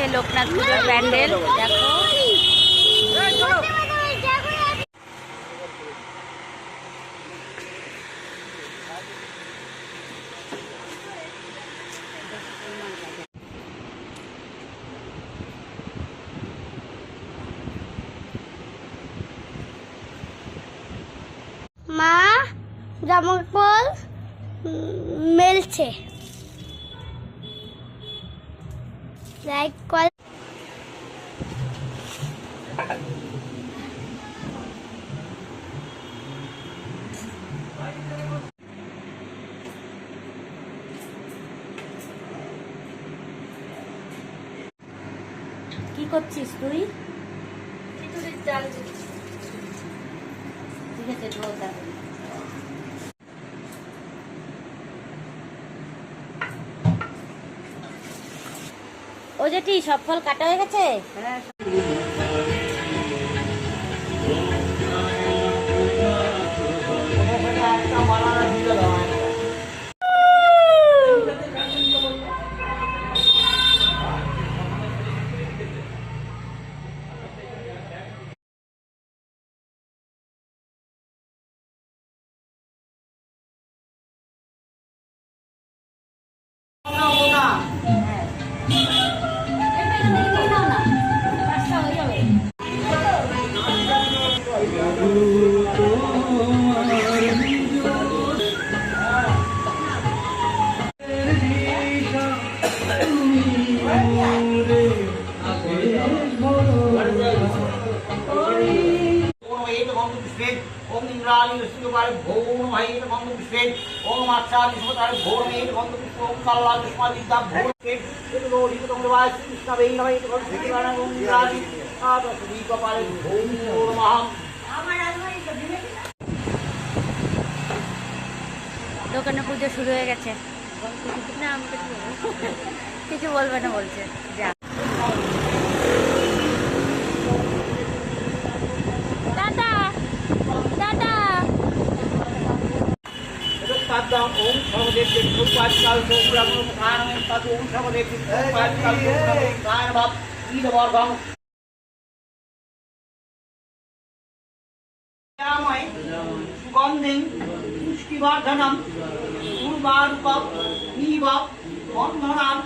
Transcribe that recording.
হচ্ছে লোকনাথ পুজোর প্যান্ডেল। দেখো মা জামাকাপড় মেলছে, লাইক কর। কি করছিস তুই? খিচুড়ির চাল ঠিক আছে, ধর তাহলে। ও জেঠি, সব ফল কাটা হয়ে গেছে? ओम इंद्राणी विष्णुवारे भोम महेश मंद विश्वेन ओम आचार्य सुमतारे भोम महेश मंद विष्णु ओम काला दुष्मादिता भोम विश्वेन इतो रोहि तो मंगलवार कृष्ण वेई नमः इतो भगवान ओम इंद्राणी आप श्री कपाले भोम नमः। দোকানে পুজো শুরু হয়ে গেছে। না আমি কিছু বলবে না বলছে। যা টাটা টাটা। तद्दाम ओम सर्वदेव देवपादिकाल सोमराम खान तद ओम सर्वदेव देवपादिकाल सोमराम खान बाप ईद वर्गम यामय सुगंधिं पुष्टिवर्धनम उर्वारुकम नीव बंधनम